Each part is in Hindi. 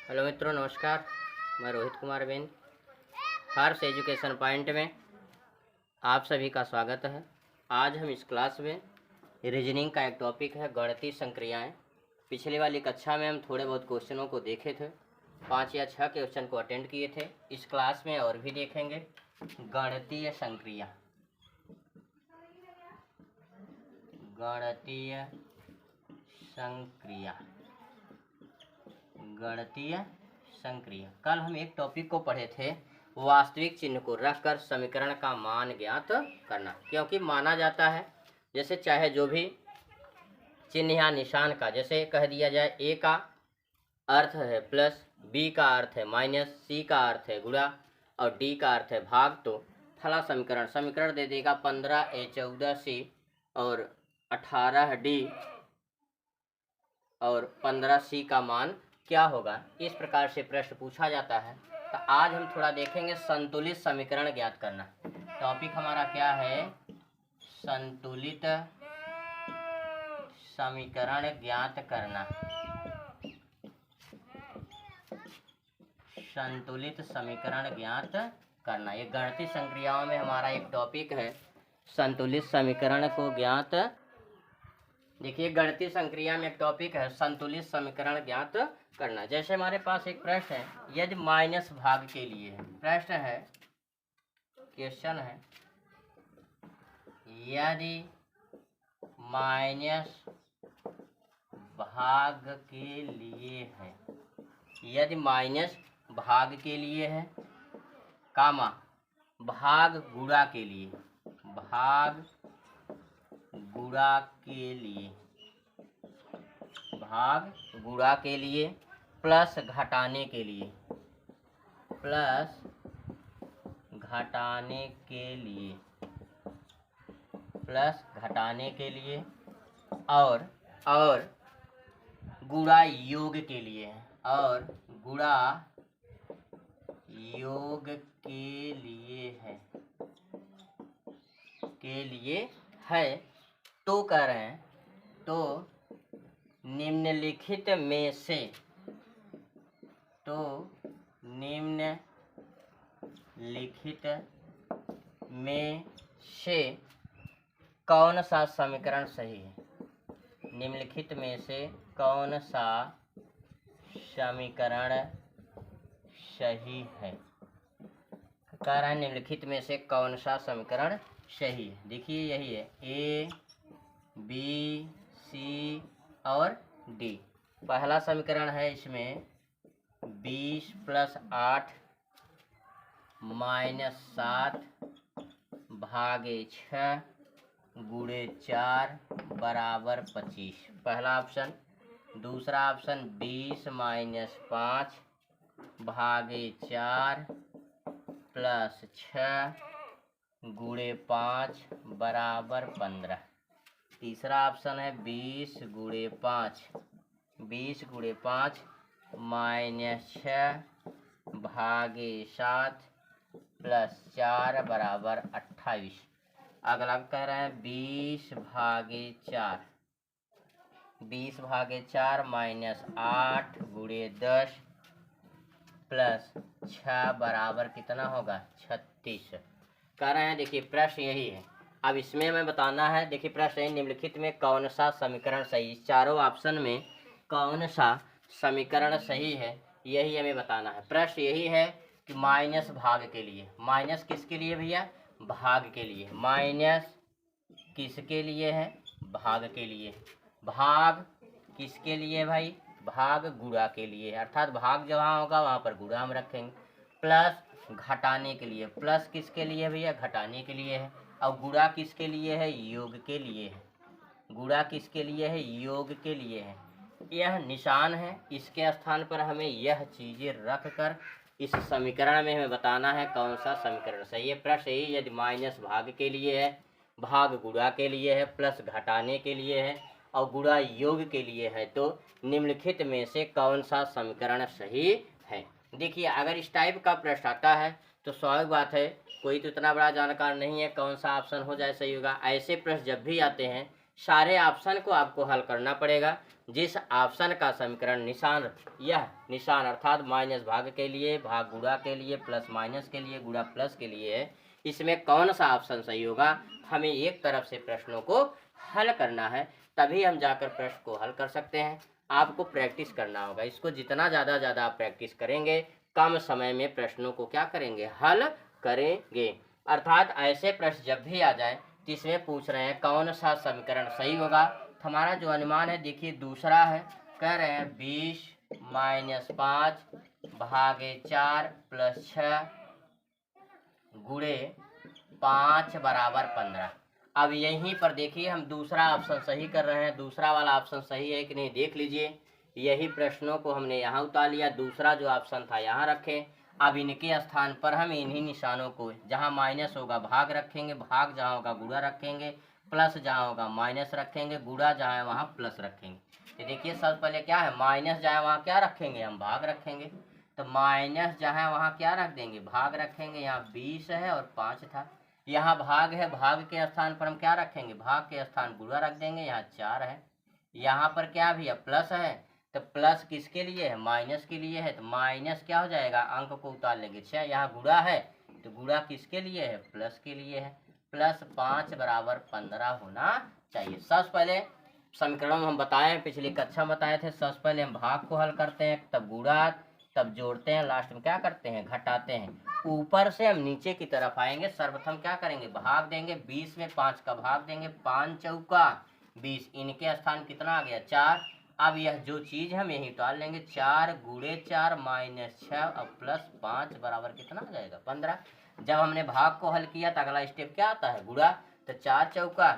हेलो मित्रों, नमस्कार। मैं रोहित कुमार बेन, हर्ष एजुकेशन पॉइंट में आप सभी का स्वागत है। आज हम इस क्लास में रीजनिंग का एक टॉपिक है गणितीय संक्रियाएं। पिछली वाली कक्षा में हम थोड़े बहुत क्वेश्चनों को देखे थे, 5 या 6 क्वेश्चन को अटेंड किए थे। इस क्लास में और भी देखेंगे गणितीय संक्रिया। गणितीय संक्रिया गणितीय संक्रिया। कल हम एक टॉपिक को पढ़े थे, वास्तविक चिन्ह को रखकर समीकरण का मान ज्ञात करना। क्योंकि माना जाता है जैसे चाहे जो भी चिन्ह या निशान का, जैसे कह दिया जाए ए का अर्थ है प्लस, बी का अर्थ है माइनस, सी का अर्थ है गुणा और डी का अर्थ है भाग, तो फला समीकरण दे देगा 15A 14C और 18D और 15C का मान क्या होगा। इस प्रकार से प्रश्न पूछा जाता है। तो आज हम थोड़ा देखेंगे संतुलित समीकरण ज्ञात करना। टॉपिक हमारा क्या है? संतुलित समीकरण ज्ञात करना। संतुलित समीकरण ज्ञात करना, ये गणितीय संक्रियाओं में हमारा एक टॉपिक है, संतुलित समीकरण को ज्ञात। देखिए, गणितीय संक्रिया में एक टॉपिक है संतुलित समीकरण ज्ञात करना। जैसे हमारे पास एक प्रश्न है, यदि माइनस भाग के लिए है, प्रश्न है, क्वेश्चन है, यदि माइनस भाग के लिए है, यदि माइनस भाग के लिए है, कामा भाग गुणा के लिए, भाग गुणा के लिए, भाग गुणा के लिए, प्लस घटाने के लिए, प्लस घटाने के लिए, प्लस घटाने के लिए, और गुणा योग के लिए है, और गुणा योग के लिए है, तो कह रहे हैं, तो निम्नलिखित में से, तो निम्नलिखित में से कौन सा समीकरण सही है? निम्नलिखित में से कौन सा समीकरण सही है? कह रहा है निम्नलिखित में से कौन सा समीकरण सही है। देखिए, यही है ए, बी, सी और डी। पहला समीकरण है इसमें 20 + 8 - 7 भागे 6 गुणे 4 बराबर 25, पहला ऑप्शन। दूसरा ऑप्शन 20 - 5 भागे 4 प्लस 6 गुणे 5 बराबर 15। तीसरा ऑप्शन है 20 गुणे 5 - 6 भागे 7 प्लस 4 बराबर 28। अगला कह रहे हैं 20 भागे 4 - 8 गुणे 10 प्लस 6 बराबर कितना होगा? 36 कह रहे हैं। देखिए, प्रश्न यही है। अब इसमें हमें बताना है, देखिए प्रश्न है, निम्नलिखित में कौन सा समीकरण सही, चारों ऑप्शन में कौन सा समीकरण सही है, यही हमें बताना है। प्रश्न यही है कि माइनस भाग के लिए, माइनस किसके लिए भैया? भाग के लिए। माइनस किसके लिए है? भाग के लिए। भाग किसके लिए भाई? भाग गुणा के लिए, अर्थात भाग जहाँ होगा वहाँ पर गुणा हम रखेंगे। प्लस घटाने के लिए, प्लस किसके लिए भैया? घटाने के लिए है। और गुणा किसके लिए है? योग के लिए है। गुणा किसके लिए है? योग के लिए है। यह निशान है, इसके स्थान पर हमें यह चीजें रख कर इस समीकरण में हमें बताना है कौन सा समीकरण सही है। प्रश्न यही, यदि माइनस भाग के लिए है, भाग गुणा के लिए है, प्लस घटाने के लिए है और गुणा योग के लिए है, तो निम्नलिखित में से कौन सा समीकरण सही है। देखिए, अगर इस टाइप का प्रश्न आता है तो स्वाभाविक बात है, कोई तो इतना बड़ा जानकार नहीं है कौन सा ऑप्शन हो जाए सही होगा। ऐसे प्रश्न जब भी आते हैं सारे ऑप्शन को आपको हल करना पड़ेगा। जिस ऑप्शन का समीकरण निशान, यह निशान अर्थात माइनस भाग के लिए, भाग गुणा के लिए, प्लस माइनस के लिए, गुणा प्लस के लिए है, इसमें कौन सा ऑप्शन सही होगा, हमें एक तरफ से प्रश्नों को हल करना है, तभी हम जाकर प्रश्न को हल कर सकते हैं। आपको प्रैक्टिस करना होगा, इसको जितना ज़्यादा आप प्रैक्टिस करेंगे, कम समय में प्रश्नों को क्या करेंगे, हल करेंगे। अर्थात ऐसे प्रश्न जब भी आ जाए तो इसमें पूछ रहे हैं कौन सा समीकरण सही होगा, तो हमारा जो अनुमान है देखिए दूसरा है, कह रहे हैं 20 - 5 भागे 4 + 6 गुणे 5 बराबर 15। अब यहीं पर देखिए हम दूसरा ऑप्शन सही कर रहे हैं, दूसरा वाला ऑप्शन सही है कि नहीं देख लीजिए। यही प्रश्नों को हमने यहाँ उतार लिया, दूसरा जो ऑप्शन था यहाँ रखें। अब इनके स्थान पर हम इन्हीं निशानों को, जहाँ माइनस होगा भाग रखेंगे, भाग जहाँ होगा गुणा रखेंगे, प्लस जहाँ होगा माइनस रखेंगे, गुणा जहाँ है वहाँ प्लस रखेंगे। तो देखिए सबसे पहले क्या है, माइनस जहाँ वहाँ क्या रखेंगे, हम भाग रखेंगे। तो माइनस जहाँ है वहाँ क्या रख देंगे, भाग रखेंगे। यहाँ 20 है और 5 था, यहाँ भाग है, भाग के स्थान पर हम क्या रखेंगे, भाग के स्थान गुणा रख देंगे। यहाँ 4 है, यहाँ पर क्या भी है, प्लस है, तो प्लस किसके लिए है, माइनस के लिए है, तो माइनस क्या हो जाएगा, अंक को उतार लेंगे 6। यहाँ गुणा है तो गुणा किसके लिए है, प्लस के लिए है, प्लस 5 बराबर 15 होना चाहिए। सबसे पहले समीकरण हम बताए, पिछली कक्षा में बताए थे, सबसे पहले हम भाग को हल करते हैं, तब गुणा, तब जोड़ते हैं, लास्ट में क्या करते हैं, घटाते हैं। ऊपर से हम नीचे की तरफ आएंगे, सर्वप्रथम क्या करेंगे, भाग देंगे। 20 में 5 का भाग देंगे, 5 चौका 20, इनके स्थान कितना आ गया, 4। अब यह जो चीज हम यही उतार लेंगे, 4 गुणे 4 - 6 अब प्लस 5 बराबर कितना आ जाएगा, 15। जब हमने भाग को हल किया तो अगला स्टेप क्या आता है, गुणा। तो 4 चौका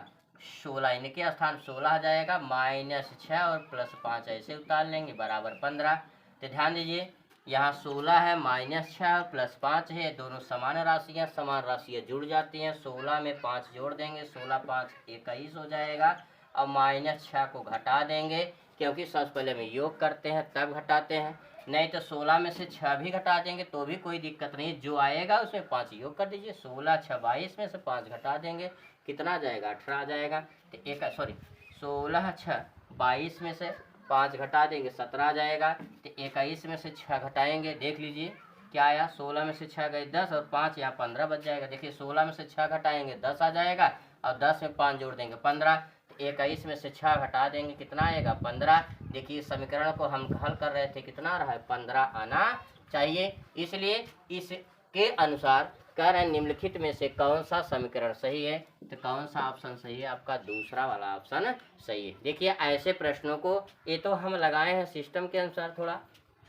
16, इनके स्थान 16 आ जाएगा, -6 और प्लस 5 ऐसे उतार लेंगे, बराबर 15। तो ध्यान दीजिए, यहाँ 16 है, -6 प्लस 5 है, दोनों समान राशियाँ जुड़ जाती हैं। 16 में 5 जोड़ देंगे, 16 × 5 = 21 हो जाएगा। अब -6 को घटा देंगे, क्योंकि सबसे पहले हम योग करते हैं तब घटाते हैं, नहीं तो 16 में से 6 भी घटा देंगे तो भी कोई दिक्कत नहीं, जो आएगा उसमें 5 योग कर दीजिए। 16 × 6 = 22 में से 5 घटा देंगे, कितना आ जाएगा, 18 आ जाएगा। तो 16 × 6 = 22 में से 5 घटा देंगे, 17 आ जाएगा। तो 21 में से 6 घटाएंगे, देख लीजिए क्या आया, 16 में से 6 गए 10 और 5 यहाँ 15 बच जाएगा। देखिए 16 में से 6 घटाएंगे 10 आ जाएगा, और 10 में 5 जोड़ देंगे 15। 21 में से 6 घटा देंगे, कितना आएगा, 15। देखिए समीकरण को हम हल कर रहे थे, कितना आ रहा है, 15 आना चाहिए। इसलिए इसके अनुसार कह रहे हैं निम्नलिखित में से कौन सा समीकरण सही है, तो कौन सा ऑप्शन सही है, आपका दूसरा वाला ऑप्शन सही है। देखिए ऐसे प्रश्नों को, ये तो हम लगाए हैं सिस्टम के अनुसार, थोड़ा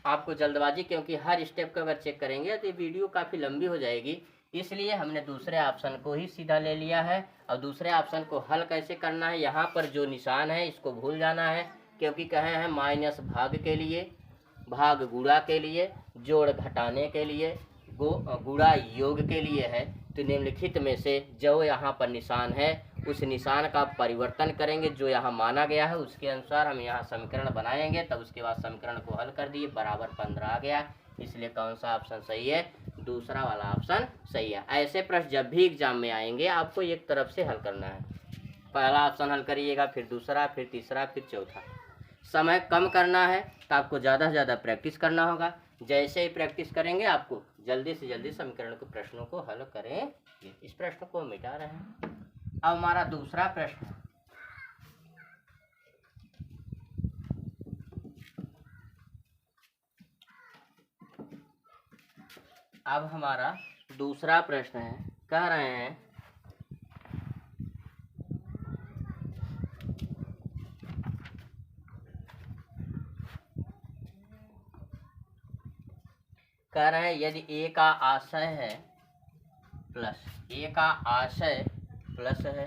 आपको जल्दबाजी, क्योंकि हर स्टेप को अगर चेक करेंगे तो वीडियो काफ़ी लंबी हो जाएगी, इसलिए हमने दूसरे ऑप्शन को ही सीधा ले लिया है। और दूसरे ऑप्शन को हल कैसे करना है, यहाँ पर जो निशान है इसको भूल जाना है, क्योंकि कहे हैं माइनस भाग के लिए, भाग गुणा के लिए, जोड़ घटाने के लिए, गुणा योग के लिए है। तो निम्नलिखित में से जो यहाँ पर निशान है उस निशान का परिवर्तन करेंगे, जो यहाँ माना गया है उसके अनुसार हम यहाँ समीकरण बनाएंगे, तब उसके बाद समीकरण को हल कर दिए, बराबर 15 आ गया। इसलिए कौन सा ऑप्शन सही है, दूसरा वाला ऑप्शन सही है। ऐसे प्रश्न जब भी एग्जाम में आएंगे आपको एक तरफ से हल करना है, पहला ऑप्शन हल करिएगा, फिर दूसरा, फिर तीसरा, फिर चौथा। समय कम करना है तो आपको ज़्यादा से ज़्यादा प्रैक्टिस करना होगा। जैसे ही प्रैक्टिस करेंगे आपको जल्दी से जल्दी समीकरण के प्रश्नों को हल करेंगे। इस प्रश्न को मिटा रहे हैं। अब हमारा दूसरा प्रश्न है, अब हमारा दूसरा प्रश्न है, कह रहे हैं यदि ए का आशय है प्लस, ए का आशय प्लस है,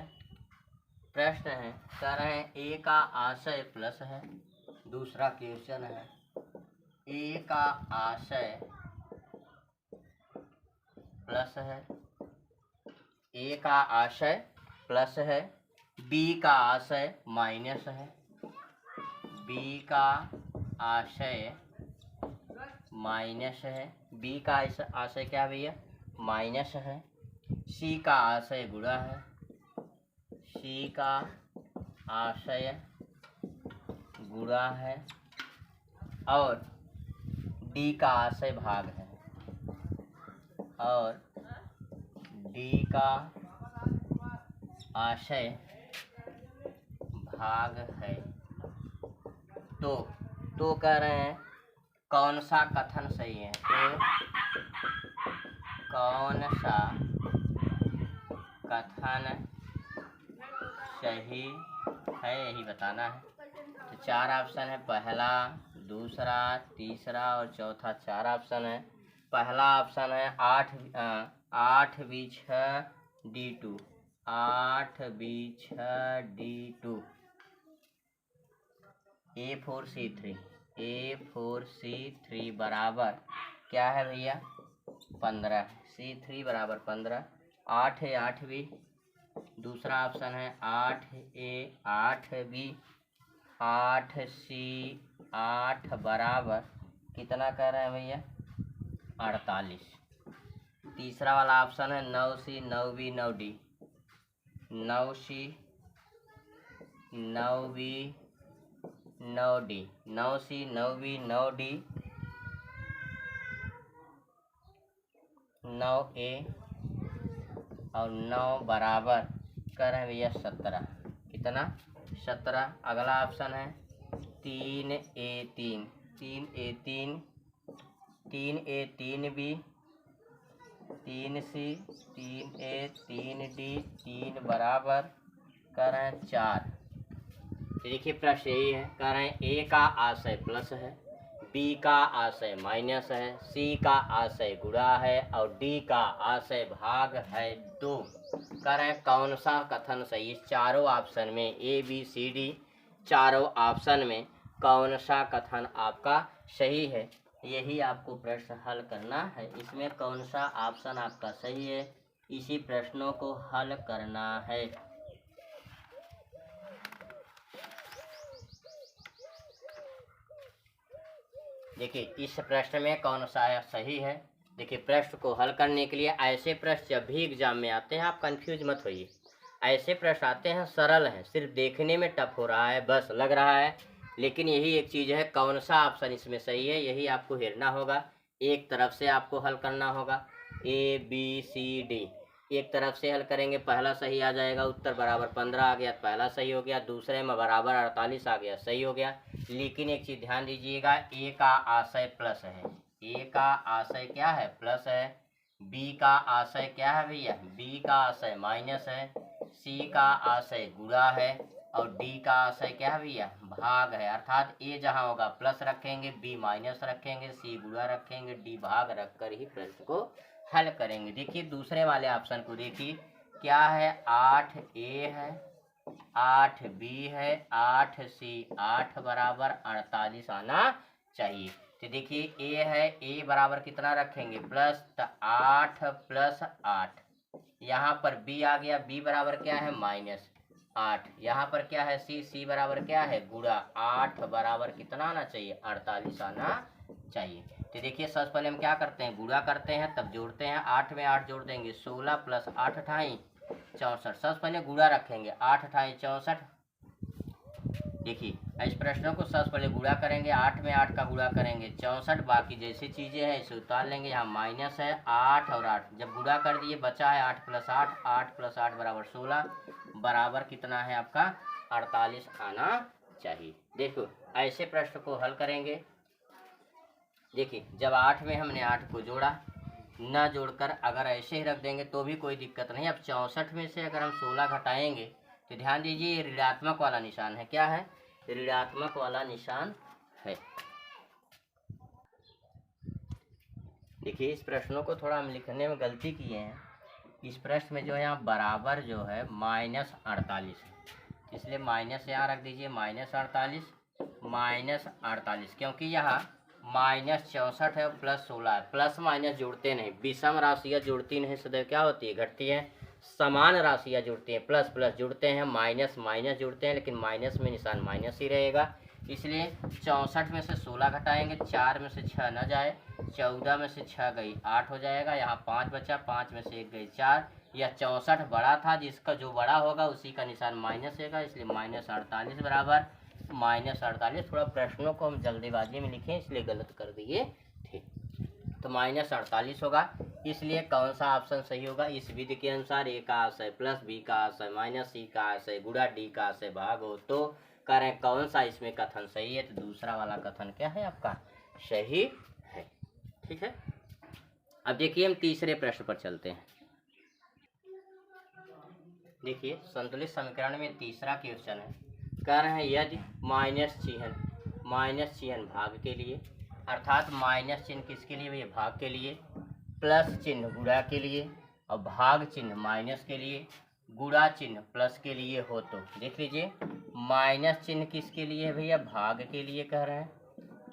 प्रश्न है, कह रहे हैं ए का आशय प्लस है। दूसरा क्वेश्चन है, ए का आशय प्लस है, ए का आशय प्लस है, बी का आशय माइनस है, बी का आशय माइनस है, बी का आशय क्या भैया, माइनस है, सी का आशय गुणा है, सी का आशय गुणा है और डी का आशय भाग है, और डी का आशय भाग है। तो कह रहे हैं कौन सा कथन सही है, तो कौन सा कथन सही है यही बताना है। तो 4 ऑप्शन है, पहला, दूसरा, तीसरा और चौथा। 4 ऑप्शन है। पहला ऑप्शन है 8B6D2, 8B6D2, A4C3 बराबर क्या है भैया 15, C3 बराबर 15, 8 है 8B। दूसरा ऑप्शन है 8B 8C8 बराबर कितना कह रहे हैं भैया 48। तीसरा वाला ऑप्शन है 9C 9B 9D, 9C 9B 9D, 9C 9B 9D 9A और 9 बराबर कर रहे हैं भैया 17। कितना 17। अगला ऑप्शन है 3A3, 3A3, 3A3B 3C 3A 3D 3 बराबर कर रहे हैं 4। देखिए प्रश्न यही है, कह रहे हैं ए का आशय प्लस है, बी का आशय माइनस है, सी का आशय गुणा है और डी का आशय भाग है 2। कह रहे हैं कौन सा कथन सही। इस चारों ऑप्शन में ए बी सी डी चारों ऑप्शन में कौन सा कथन आपका सही है, यही आपको प्रश्न हल करना है। इसमें कौन सा ऑप्शन आपका सही है, इसी प्रश्नों को हल करना है। देखिए इस प्रश्न में कौन सा सही है। देखिए प्रश्न को हल करने के लिए ऐसे प्रश्न जब भी एग्जाम में आते हैं आप कंफ्यूज मत होइए। ऐसे प्रश्न आते हैं सरल हैं, सिर्फ देखने में टफ हो रहा है, बस लग रहा है, लेकिन यही एक चीज़ है कौन सा ऑप्शन इसमें सही है यही आपको हेरना होगा। एक तरफ से आपको हल करना होगा, ए बी सी डी एक तरफ से हल करेंगे, पहला सही आ जाएगा, उत्तर बराबर 15 आ गया, पहला सही हो गया, दूसरे में बराबर 48 आ गया, सही हो गया। लेकिन एक चीज़ ध्यान दीजिएगा, ए का आशय प्लस है, ए का आशय क्या है प्लस है, बी का आशय क्या है भैया बी का आशय माइनस है, सी का आशय गुणा है और डी का आशय क्या है भैया भाग है। अर्थात ए जहाँ होगा प्लस रखेंगे, बी माइनस रखेंगे, सी गुणा रखेंगे, डी भाग रख कर ही प्रश्न को हल करेंगे। देखिए दूसरे वाले ऑप्शन को देखिए क्या है, 8A है, 8B है, 8C 8 बराबर 48 आना चाहिए। तो देखिए ए है, ए बराबर कितना रखेंगे प्लस, तो 8 + 8, यहाँ पर बी आ गया, बी बराबर क्या है -8, यहाँ पर क्या है सी बराबर क्या है गुणा, 8 बराबर कितना आना चाहिए 48 आना चाहिए। तो देखिए सबसे पहले हम क्या करते हैं गुणा करते हैं तब जोड़ते हैं, 8 में 8 जोड़ देंगे 16 + 8 = 64। सबसे पहले गुणा रखेंगे, 8 × 8 = 64। देखिए इस प्रश्नों को सबसे पहले गुणा करेंगे, 8 में 8 का गुणा करेंगे 64, बाकी जैसी चीज़ें हैं इसे उतार लेंगे। यहाँ माइनस है 8 और 8, जब गुणा कर दिए बचा है 8 + 8, 8 + 8 बराबर 16, बराबर कितना है आपका 48 आना चाहिए। देखो ऐसे प्रश्न को हल करेंगे। देखिए जब 8 में हमने 8 को जोड़ा, न जोड़कर अगर ऐसे ही रख देंगे तो भी कोई दिक्कत नहीं। अब 64 में से अगर हम 16 घटाएंगे तो ध्यान दीजिए ये ऋणात्मक वाला निशान है, क्या है ऋणात्मक वाला निशान है। देखिए इस प्रश्नों को थोड़ा हम लिखने में गलती किए हैं। इस प्रश्न में जो है यहाँ बराबर जो है -48 है, इसलिए माइनस यहाँ रख दीजिए, -48 क्योंकि यहाँ -64 है प्लस 16 है, प्लस माइनस जुड़ते नहीं, विषम राशियाँ जुड़ती नहीं, सदैव क्या होती है घटती है, समान राशियाँ जुड़ती हैं, प्लस प्लस जुड़ते हैं, माइनस माइनस जुड़ते हैं, लेकिन माइनस में निशान माइनस ही रहेगा। इसलिए 64 में से 16 घटाएंगे, 4 में से 6 न जाए, 14 में से 6 गई 8 हो जाएगा, यहाँ 5 बचा, 5 में से 1 गई 4, यह 64 बड़ा था, जिसका जो बड़ा होगा उसी का निशान माइनस होगा, इसलिए -48 बराबर -48। थोड़ा प्रश्नों को हम जल्दीबाजी में लिखे इसलिए गलत कर दिए थे। तो -48 होगा, इसलिए कौन सा ऑप्शन सही होगा? इस विधि के अनुसार ए का आशय प्लस बी का आशय माइनस सी का आशय गुणा डी का आशय भाग हो तो कह रहे हैं कौन सा इसमें कथन सही है? तो दूसरा वाला कथन क्या है आपका? सही है। ठीक है, अब देखिए हम तीसरे प्रश्न पर चलते हैं। देखिए संतुलित समीकरण में तीसरा क्वेश्चन है, कह रहे हैं यदि माइनस चिन्ह भाग के लिए, अर्थात माइनस चिन्ह किसके लिए भैया? भाग के लिए, प्लस चिन्ह गुणा के लिए और भाग चिन्ह माइनस के लिए, गुणा चिन्ह प्लस के लिए हो तो देख लीजिए माइनस चिन्ह किसके लिए है भैया? भाग के लिए कह रहे हैं।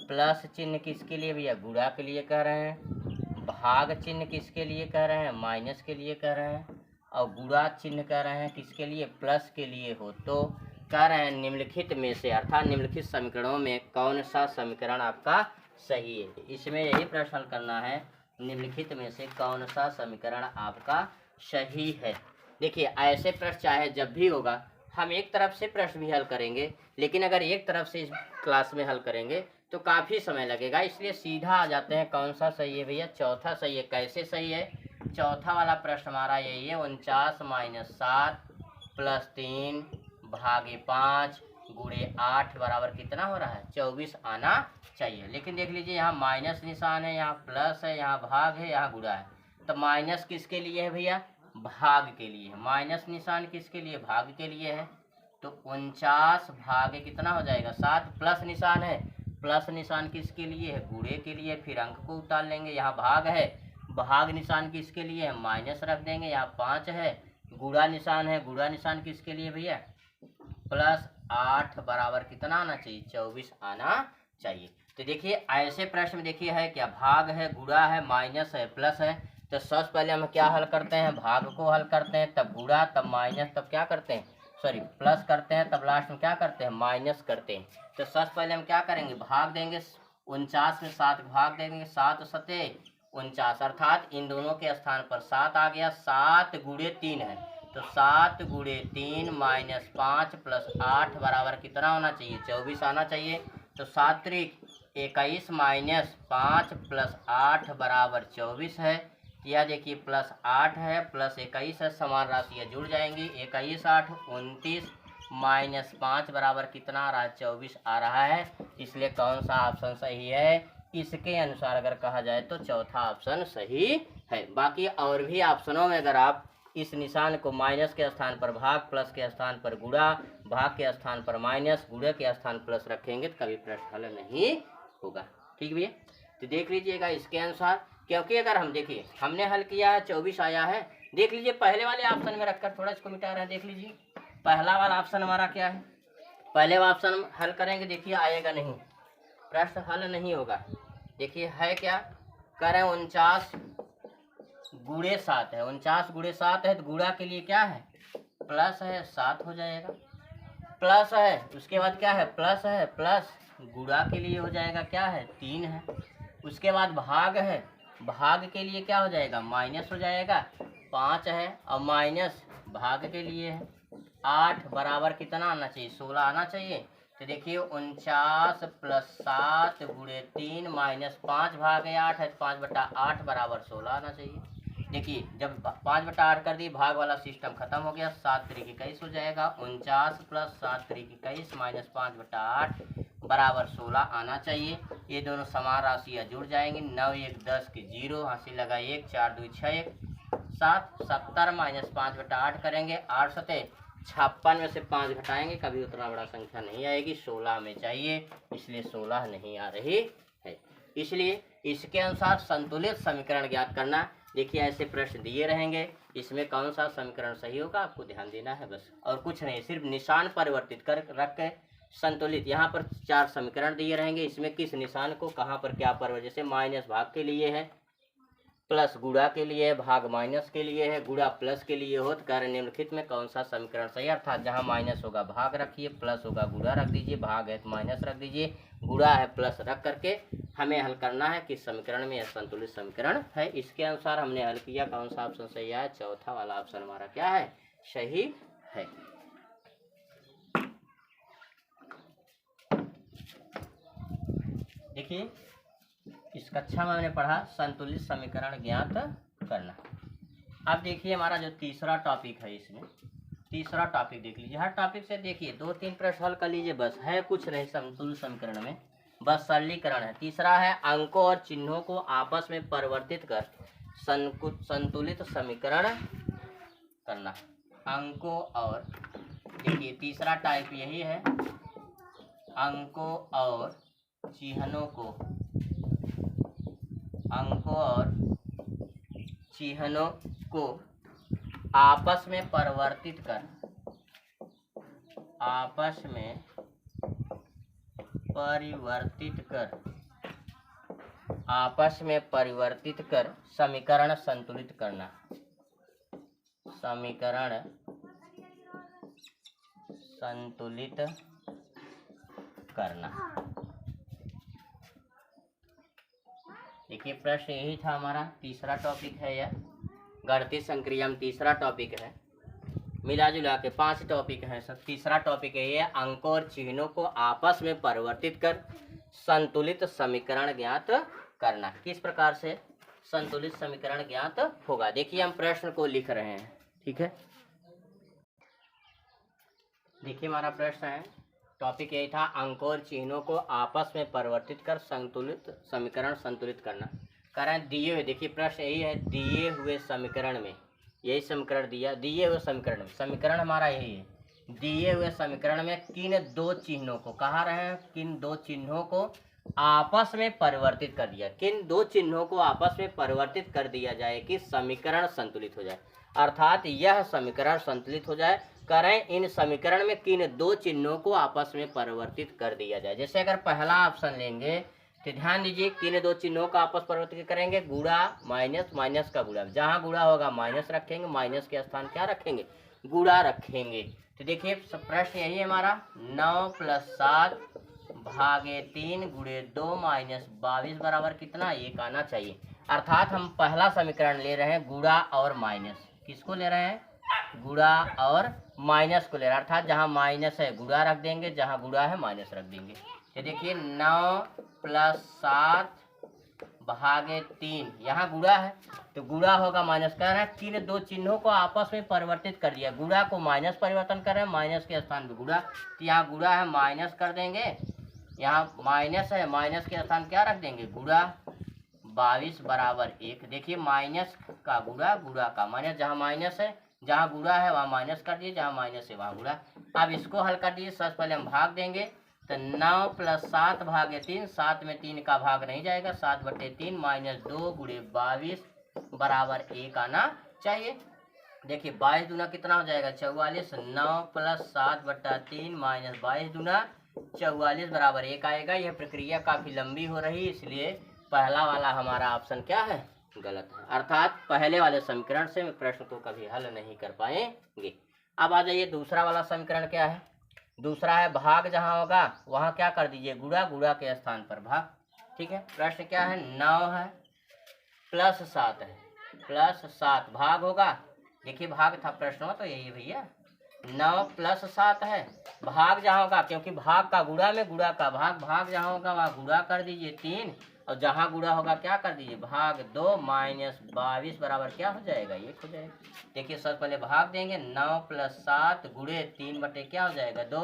प्लस चिन्ह किसके लिए भैया? गुणा के लिए कह रहे हैं। भाग चिन्ह किसके लिए कह रहे हैं? माइनस के लिए कह रहे हैं। और गुणा चिन्ह कह रहे हैं किसके लिए? प्लस के लिए हो तो कह रहे हैं निम्नलिखित में से, अर्थात निम्नलिखित समीकरणों में कौन सा समीकरण आपका सही है? इसमें यही प्रश्न करना है, निम्नलिखित में से कौन सा समीकरण आपका सही है। देखिए ऐसे प्रश्न चाहे जब भी होगा, हम एक तरफ से प्रश्न भी हल करेंगे, लेकिन अगर एक तरफ से इस क्लास में हल करेंगे तो काफ़ी समय लगेगा, इसलिए सीधा आ जाते हैं कौन सा सही है भैया? चौथा सही है। कैसे सही है? चौथा वाला प्रश्न हमारा यही है, 49 - 7 + 3 भागे 5 गुणे 8 बराबर कितना हो रहा है? 24 आना चाहिए। लेकिन देख लीजिए यहाँ माइनस निशान है, यहाँ प्लस है, यहाँ भाग है, यहाँ गुणा है। तो माइनस किसके लिए है भैया? भाग के लिए है। माइनस निशान किसके लिए? भाग के लिए है। तो 49 भागे कितना हो जाएगा? 7। प्लस निशान है, प्लस निशान किसके लिए है? गुणे के लिए। फिर अंक को उतार लेंगे, यहाँ भाग है, भाग निशान किसके लिए है? माइनस रख देंगे, यहाँ 5 है। गुणा निशान है, गुणा निशान किसके लिए भैया? +8 बराबर कितना आना चाहिए? 24 आना चाहिए। तो देखिए ऐसे प्रश्न में देखिए है क्या? भाग है, गुणा है, माइनस है, प्लस है। तो सबसे पहले हम क्या हल करते हैं? भाग को हल करते हैं, तब गुणा, तब माइनस, तब क्या करते हैं? सॉरी प्लस करते हैं, तब लास्ट में क्या करते हैं? माइनस करते हैं। तो सबसे पहले हम क्या करेंगे? भाग देंगे, 49 में 7 भाग देंगे, 7 × 7 = 49, अर्थात इन दोनों के स्थान पर 7 आ गया। 7 × 3 है, तो 7 × 3 - 5 + 8 बराबर कितना होना चाहिए? 24 आना चाहिए। तो 7 × 3 = 21 - 5 + 8 बराबर 24 है। यह देखिए +8 है, +21 है, समान राशियाँ जुड़ जाएंगी। 21 8 29 - 5 बराबर कितना आ रहा है? 24 आ रहा है। इसलिए कौन सा ऑप्शन सही है? इसके अनुसार अगर कहा जाए तो चौथा ऑप्शन सही है। बाकी और भी ऑप्शनों में अगर आप इस निशान को माइनस के स्थान पर भाग, प्लस के स्थान पर गुणा, भाग के स्थान पर माइनस, गुणे के स्थान प्लस रखेंगे तो कभी प्रश्न हल नहीं होगा। ठीक भैया, तो देख लीजिएगा इसके अनुसार, क्योंकि अगर हम देखिए हमने हल किया है 24 आया है। देख लीजिए पहले वाले ऑप्शन में रखकर थोड़ा इसको मिटा रहे हैं। देख लीजिए पहला वाला ऑप्शन हमारा क्या है? पहले वाला ऑप्शन हल करेंगे, देखिए आएगा नहीं, प्रश्न हल नहीं होगा। देखिए है क्या? कह रहे हैं 49 × 7 है, 49 × 7 है, तो गुणा के लिए क्या है? प्लस है, 7 हो जाएगा। प्लस है, उसके बाद क्या है? प्लस है, प्लस गुणा के लिए हो जाएगा क्या है? 3 है। उसके बाद भाग है, भाग के लिए क्या हो जाएगा? माइनस हो जाएगा, 5 है, और माइनस भाग के लिए है 8 बराबर कितना आना चाहिए? 16 आना चाहिए। तो देखिए 49 + 7 × 3 - 5 भागे 8 है, 5/8 बराबर 16 आना चाहिए। देखिए जब 5/8 कर दी, भाग वाला सिस्टम खत्म हो गया, 7 × 3 = 21 हो जाएगा। 49 + 7 × 3 = 21 - 5/8 बराबर 16 आना चाहिए। ये दोनों समान राशियाँ जुड़ जाएंगी। 9 1 10 के 0, हासिल लगा 1, 4 2 6 1 7, 70 - 5/8 करेंगे, 8 7 56 में से 5 घटाएंगे, कभी उतना बड़ा संख्या नहीं आएगी, 16 में चाहिए, इसलिए 16 नहीं आ रही है। इसलिए इसके अनुसार संतुलित समीकरण ज्ञात करना। देखिए ऐसे प्रश्न दिए रहेंगे, इसमें कौन सा समीकरण सही होगा आपको ध्यान देना है बस, और कुछ नहीं, सिर्फ निशान परिवर्तित कर रख के संतुलित। यहाँ पर 4 समीकरण दिए रहेंगे, इसमें किस निशान को कहाँ पर क्या परिवर्तन, जैसे माइनस भाग के लिए है, प्लस गुणा के लिए, भाग माइनस के लिए है, गुणा प्लस के लिए हो, तो कार्य निम्नलिखित में कौन सा समीकरण सही, अर्थात जहाँ माइनस होगा भाग रखिए, प्लस होगा गुणा रख दीजिए, भाग है तो माइनस रख दीजिए, गुणा है प्लस रख करके हमें हल करना है किस समीकरण में, यह संतुलित समीकरण है। इसके अनुसार हमने हल किया। कौन सा ऑप्शन सही है? चौथा वाला ऑप्शन हमारा क्या है? सही है। देखिए इस कक्षा में हमने पढ़ा संतुलित समीकरण ज्ञात करना। अब देखिए हमारा जो तीसरा टॉपिक है, इसमें तीसरा टॉपिक देख लीजिए। हर टॉपिक से देखिए 2-3 प्रश्न हल कर लीजिए, बस है कुछ नहीं संतुलित समीकरण में, बस सरलीकरण है। तीसरा है अंकों और चिन्हों को आपस में परिवर्तित कर संतुलित समीकरण करना। अंकों और, देखिए तीसरा टाइप यही है, अंकों और चिन्हों को, अंकों और चिन्हों को आपस में परिवर्तित कर, आपस में परिवर्तित कर, आपस में परिवर्तित कर समीकरण संतुलित करना। समीकरण संतुलित करना। देखिए प्रश्न यही था हमारा, तीसरा टॉपिक है यह, गणितीय संक्रिया में तीसरा टॉपिक है। मिला जुला के 5 टॉपिक हैं सब। तीसरा टॉपिक है ये, अंकों और चिन्हों को आपस में परिवर्तित कर संतुलित समीकरण ज्ञात करना। किस प्रकार से संतुलित समीकरण ज्ञात होगा? देखिए हम प्रश्न को लिख रहे हैं, ठीक है। देखिए हमारा प्रश्न है, टॉपिक यही था, अंकों और चिन्हों को आपस में परिवर्तित कर संतुलित समीकरण संतुलित करना। कारण दिए हुए, देखिए प्रश्न यही है, दिए हुए समीकरण में, यही समीकरण दिया, दिए हुए समीकरण में, समीकरण हमारा यही है, दिए हुए समीकरण में किन 2 चिन्हों को, कहा रहे हैं किन 2 चिन्हों को आपस में परिवर्तित कर दिया, किन 2 चिन्हों को आपस में परिवर्तित कर दिया जाए कि समीकरण संतुलित हो जाए, अर्थात यह समीकरण संतुलित हो जाए। करें इन समीकरण में किन 2 चिन्हों को आपस में परिवर्तित कर दिया जाए। जैसे अगर पहला ऑप्शन लेंगे तो ध्यान दीजिए, किन 2 चिन्हों का आपस परिवर्तित करेंगे, गुणा माइनस, माइनस का गुणा, जहाँ गुणा होगा माइनस रखेंगे, माइनस के स्थान क्या रखेंगे, गुणा रखेंगे। तो देखिए प्रश्न यही है हमारा, 9 + 7 भागे 3 गुणे 2 माइनस 22 बराबर कितना, 1 आना चाहिए। अर्थात हम पहला समीकरण ले रहे हैं गुणा और माइनस, किसको ले रहे हैं, गुणा और माइनस को ले रहे हैं, अर्थात जहाँ माइनस है गुणा रख देंगे, जहाँ गुणा है माइनस रख देंगे। तो देखिए 9 + 7 भागे 3, यहाँ गुणा है तो गुणा होगा माइनस, कर रहे हैं किन 2 चिन्हों को आपस में परिवर्तित कर दिया, गुणा को माइनस परिवर्तन कर रहे हैं, माइनस के स्थान पे गुणा, तो यहाँ गुणा है माइनस कर देंगे, यहाँ माइनस है, माइनस के स्थान क्या रख देंगे, गुणा, 22 बराबर 1। देखिए माइनस का गुणा, गुणा का माइनस, जहाँ माइनस है, जहाँ गुणा है वहाँ माइनस कर दिए, जहाँ माइनस है वहाँ गुणा। अब इसको हल कर दीजिए, सबसे पहले हम भाग देंगे, तो 9 + 7 भागे 3, 7 में 3 का भाग नहीं जाएगा, 7/3 माइनस 2 गुणे 22 बराबर 1 आना चाहिए। देखिए 22 दूना कितना हो जाएगा, 44, 9 + 7/3 माइनस 22 दूना 44 बराबर 1 आएगा। यह प्रक्रिया काफ़ी लंबी हो रही है, इसलिए पहला वाला हमारा ऑप्शन क्या है, गलत है, अर्थात पहले वाले समीकरण से प्रश्न को कभी हल नहीं कर पाएंगे। अब आ जाइए दूसरा वाला समीकरण क्या है, दूसरा है भाग, जहाँ होगा वहाँ क्या कर दीजिए, गुणा, गुणा के स्थान पर भाग, ठीक है। प्रश्न क्या है, 9 है + 7 है, +7 भाग होगा, देखिए भाग था प्रश्न में तो यही भैया, 9 + 7 है, भाग जहाँ होगा, क्योंकि भाग का गुणा में गुणा का भाग, भाग जहाँ होगा वहाँ गुणा कर दीजिए 3, और जहाँ गुणा होगा क्या कर दीजिए, भाग 2 माइनस 22 बराबर क्या हो जाएगा, 1 हो जाएगा। देखिए सबसे पहले भाग देंगे, 9 + 7 गुणे 3 बटे क्या हो जाएगा, 2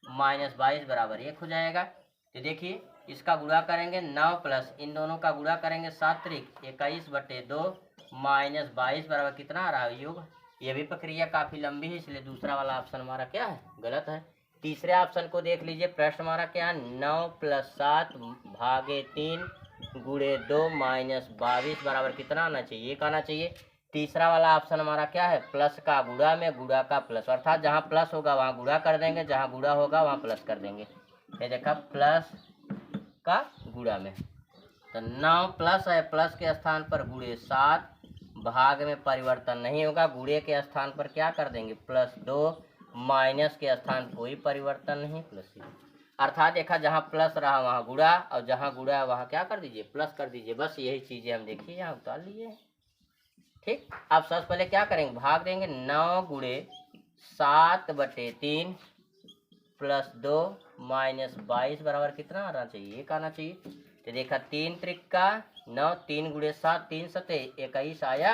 माइनस 22 बराबर 1 हो जाएगा। तो देखिए इसका गुणा करेंगे, 9 प्लस इन दोनों का गुणा करेंगे, 7 × 21/2 माइनस 22 बराबर कितना आ रहा है, योग। ये भी प्रक्रिया काफ़ी लंबी है, इसलिए दूसरा वाला ऑप्शन हमारा क्या है, गलत है। तीसरे ऑप्शन को देख लीजिए, प्रश्न हमारा क्या है, 9 + 7 भागे 3 गुणे 2 माइनस 22 बराबर कितना आना चाहिए, 1 आना चाहिए। तीसरा वाला ऑप्शन हमारा क्या है, प्लस का गुणा में गुणा का प्लस, अर्थात जहाँ प्लस होगा वहाँ गुणा कर देंगे, जहाँ गुणा होगा वहाँ प्लस कर देंगे। ये देखा प्लस का गुणा में, तो 9 प्लस है, प्लस के स्थान पर गुणे 7, भाग में परिवर्तन नहीं होगा, गुणे के स्थान पर क्या कर देंगे +2, माइनस के स्थान कोई परिवर्तन नहीं, +0। अर्थात देखा जहाँ प्लस रहा वहाँ गुणा और जहाँ गुणा है वहाँ क्या कर दीजिए, प्लस कर दीजिए। बस यही चीज़ें हम देखिए यहाँ उतार लिए। ठीक, अब सबसे पहले क्या करेंगे, भाग देंगे। 9 गुणे 7/3 प्लस 2 माइनस 22 बराबर कितना आना चाहिए, 1 आना चाहिए। तो देखा 3 त्रिका 9, 3 गुणे 7, 3 सते 21 आया,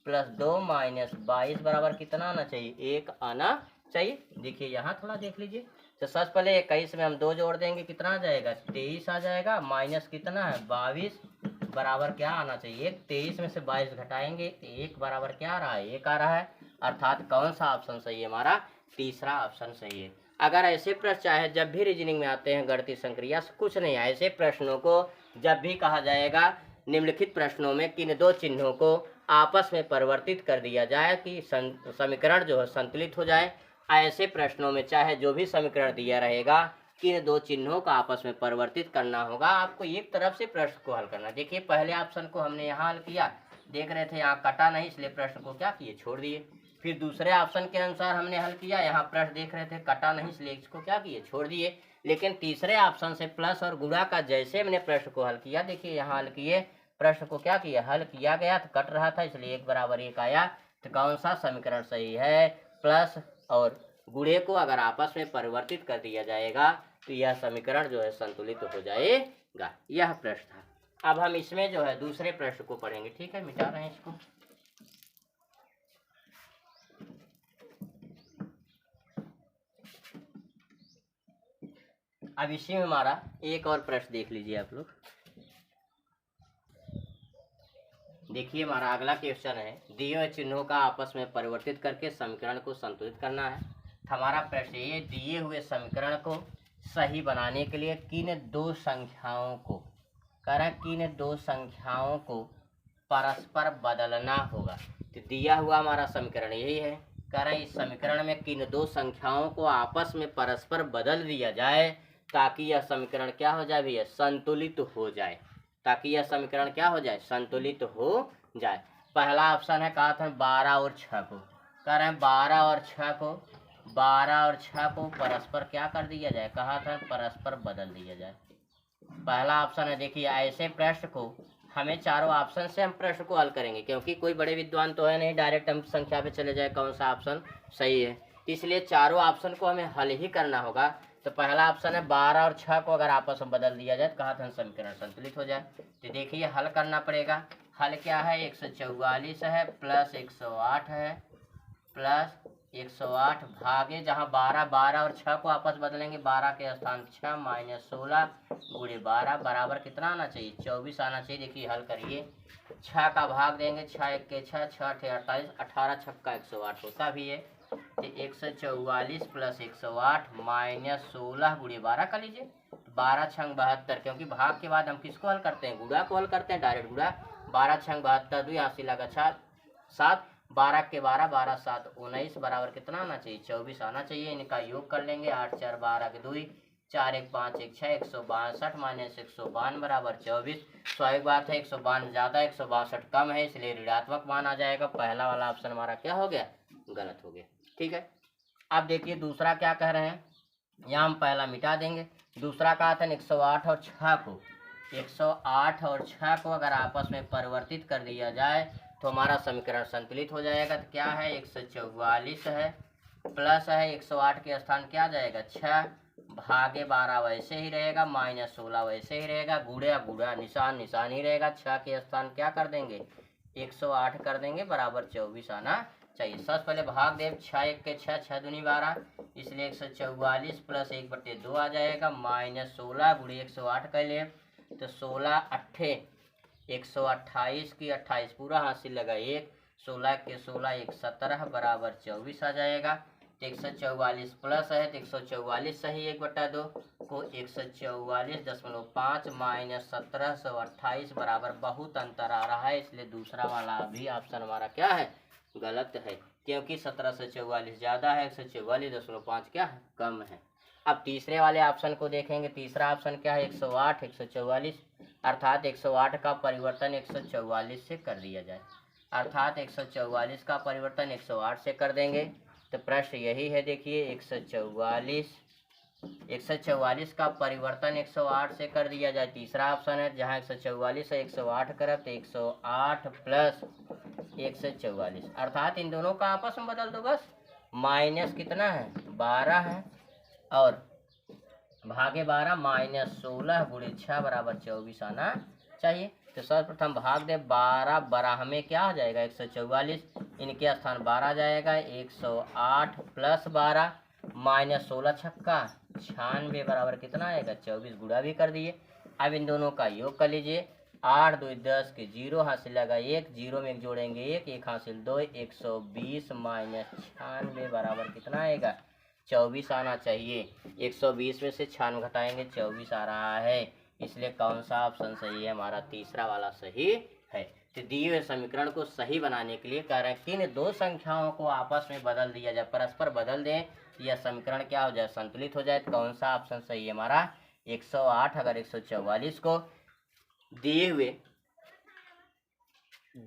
प्लस 2 माइनस 22 बराबर कितना आना चाहिए, 1 आना चाहिए। देखिए यहाँ थोड़ा देख लीजिए। तो सबसे पहले 21 में हम 2 जोड़ देंगे, कितना आ जाएगा, 23 आ जाएगा। माइनस कितना है, 22 बराबर क्या आना चाहिए, 23 में से 22 घटाएंगे, 1 बराबर क्या आ रहा है, 1 आ रहा है। अर्थात कौन सा ऑप्शन सही है हमारा, तीसरा ऑप्शन सही है। अगर ऐसे प्रश्न चाहे जब भी रीजनिंग में आते हैं गणितीय संक्रिया से कुछ नहीं, ऐसे प्रश्नों को जब भी कहा जाएगा निम्नलिखित प्रश्नों में किन दो चिन्हों को आपस में परिवर्तित कर दिया जाए कि समीकरण जो है संतुलित हो जाए, ऐसे प्रश्नों में चाहे जो भी समीकरण दिया रहेगा किन दो चिन्हों का आपस में परिवर्तित करना होगा। आपको एक तरफ से प्रश्न को हल करना। देखिए पहले ऑप्शन को हमने यहाँ हल किया, देख रहे थे यहाँ कटा नहीं, इसलिए प्रश्न को क्या किए, छोड़ दिए। फिर दूसरे ऑप्शन के अनुसार हमने हल किया, यहाँ प्रश्न देख रहे थे कटा नहीं, इसलिए इसको क्या किए, छोड़ दिए। लेकिन तीसरे ऑप्शन से प्लस और गुणा का जैसे हमने प्रश्न को हल किया, देखिए यहाँ हल किए, प्रश्न को क्या किया, हल किया गया, तो कट रहा था इसलिए 1 बराबर 1 आया। तो कौन सा समीकरण सही है, प्लस और गुणे को अगर आपस में परिवर्तित कर दिया जाएगा तो यह समीकरण जो है संतुलित हो जाएगा। यह प्रश्न था। अब हम इसमें जो है दूसरे प्रश्न को पढ़ेंगे। ठीक है, मिटा रहे हैं इसको। अब इसी में हमारा एक और प्रश्न देख लीजिए आप लोग। देखिए हमारा अगला क्वेश्चन है, दिए हुए चिन्हों का आपस में परिवर्तित करके समीकरण को संतुलित करना है। हमारा प्रश्न ये, दिए हुए समीकरण को सही बनाने के लिए किन दो संख्याओं को, कह रहे हैं किन दो संख्याओं को परस्पर बदलना होगा। तो दिया हुआ हमारा समीकरण यही है, कह रहे हैं इस समीकरण में किन दो संख्याओं को आपस में परस्पर बदल दिया जाए ताकि यह समीकरण क्या हो जाए भैया, संतुलित हो जाए, ताकि यह समीकरण क्या हो जाए, संतुलित हो जाए। पहला ऑप्शन है, कहा था 12 और 6 को, कह रहे हैं 12 और 6 को, 12 और 6 को परस्पर क्या कर दिया जाए, कहा था परस्पर बदल दिया जाए। पहला ऑप्शन है। देखिए ऐसे प्रश्न को हमें चारों ऑप्शन से हम प्रश्न को हल करेंगे, क्योंकि कोई बड़े विद्वान तो है नहीं डायरेक्ट हम संख्या पे चले जाए कौन सा ऑप्शन सही है, इसलिए चारों ऑप्शन को हमें हल ही करना होगा। तो पहला ऑप्शन है 12 और 6 को अगर आपस में बदल दिया जाए तो कहा था समीकरण संतुलित हो जाए। तो देखिए हल करना पड़ेगा। हल क्या है, 144 है प्लस 108 है प्लस 108 भागे, जहाँ 12 और 6 को आपस बदलेंगे, 12 के स्थान 6 माइनस 16 गुणे 12 बराबर कितना आना चाहिए, 24 आना चाहिए। देखिए हल करिए, 6 का भाग देंगे, 6 1 के 6, 6 8 48, 18 छक्का 108 होता भी है। तो 144 प्लस 108 माइनस 16 गुणे 12 कर लीजिए, 12 छंग 72, क्योंकि भाग के बाद हम किसको हल करते हैं, गुणा को हल करते हैं, डायरेक्ट गुणा। 12 छंग 72, 2 यहाँ से लगा 7, 12 के 12, 12 7 19 बराबर कितना आना चाहिए, 24 आना चाहिए। इनका योग कर लेंगे, 8 4 12 के 2, 4 1 5 1 6, 162 माइनस 152 बराबर 24। स्वाभाविक बात है 152 ज़्यादा 162 कम है, इसलिए ऋणात्मक मान आ जाएगा। पहला वाला ऑप्शन हमारा क्या हो गया, गलत हो गया। ठीक है, अब देखिए दूसरा क्या कह रहे हैं, यहाँ हम पहला मिटा देंगे। दूसरा कहा था 108 और 6 को, 108 और 6 को अगर आपस में परिवर्तित कर दिया जाए तो हमारा समीकरण संतुलित हो जाएगा। तो क्या है, 144 है प्लस है 108 के स्थान क्या आ जाएगा, 6 भागे 12 वैसे ही रहेगा, माइनस 16 वैसे ही रहेगा, गुणा गुणा निशान ही रहेगा, 6 के स्थान क्या कर देंगे, 108 कर देंगे, बराबर 24 आना चाहिए। सबसे पहले भाग देव, 6 1 के 6, 6 दूनी 12, इसलिए 144 प्लस 1/2 आ जाएगा, माइनस 16 गुणे 108 कर ले, तो 16 8 128 की 28 पूरा हासिल लगा 1, 16 के 16 1 17 बराबर 24 आ जाएगा। तो 144 प्लस है तो 144 सही 1/2 को 144.5 माइनस 1728 बराबर बहुत अंतर आ रहा है, इसलिए दूसरा वाला भी ऑप्शन हमारा क्या है, गलत है, क्योंकि 1744 ज़्यादा है, 144.5 क्या है, कम है। अब तीसरे वाले ऑप्शन को देखेंगे। तीसरा ऑप्शन क्या है, 108 144, अर्थात 108 का परिवर्तन 144 से कर दिया जाए, अर्थात 144 का परिवर्तन 108 से कर देंगे। तो प्रश्न यही है, देखिए 144 144 का परिवर्तन 108 से कर दिया जाए। तीसरा ऑप्शन है जहाँ 144 है 108 करब तो 108 प्लस 144, अर्थात इन दोनों का आपस में बदल दो बस। माइनस कितना है 12 है और भागे 12 माइनस 16 गुणे 6 बराबर 24 आना चाहिए। तो सर्वप्रथम भाग दे 12 12 में क्या हो जाएगा 144, इनके स्थान 12 जाएगा 108 प्लस 12 माइनस 16 छक्का 96 बराबर कितना आएगा 24, गुणा भी कर दिए। अब इन दोनों का योग कर लीजिए। 8 2 10 के 0 हासिल लगा 1, 0 में एक जोड़ेंगे 1, 1 हासिल 2, 120 माइनस 96 बराबर कितना आएगा 24 आना चाहिए। 120 में से 96 घटाएंगे 24 आ रहा है, इसलिए कौन सा ऑप्शन सही है हमारा तीसरा वाला सही है। तो दिए हुए समीकरण को सही बनाने के लिए कह रहे हैं किन दो संख्याओं को आपस में बदल दिया जाए, परस्पर बदल दें, यह समीकरण क्या हो जाए संतुलित हो जाए। कौन सा ऑप्शन सही है हमारा 108। अगर 144 को दिए हुए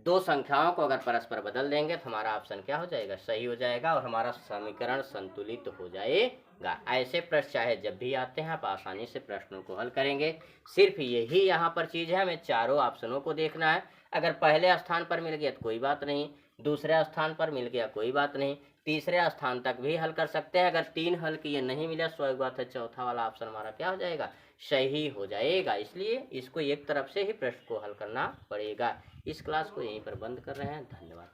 दो संख्याओं को अगर परस्पर बदल देंगे तो हमारा ऑप्शन क्या हो जाएगा सही हो जाएगा और हमारा समीकरण संतुलित हो जाएगा। ऐसे प्रश्न चाहे जब भी आते हैं आप आसानी से प्रश्नों को हल करेंगे। सिर्फ यही यहाँ पर चीज़ है, हमें चारों ऑप्शनों को देखना है। अगर पहले स्थान पर मिल गया तो कोई बात नहीं, दूसरे स्थान पर मिल गया कोई बात नहीं, तीसरे स्थान तक भी हल कर सकते हैं। अगर 3 हल किए नहीं मिला स्वाभाविक बात है चौथा वाला ऑप्शन हमारा क्या हो जाएगा सही हो जाएगा। इसलिए इसको एक तरफ से ही प्रश्न को हल करना पड़ेगा। इस क्लास को यहीं पर बंद कर रहे हैं। धन्यवाद।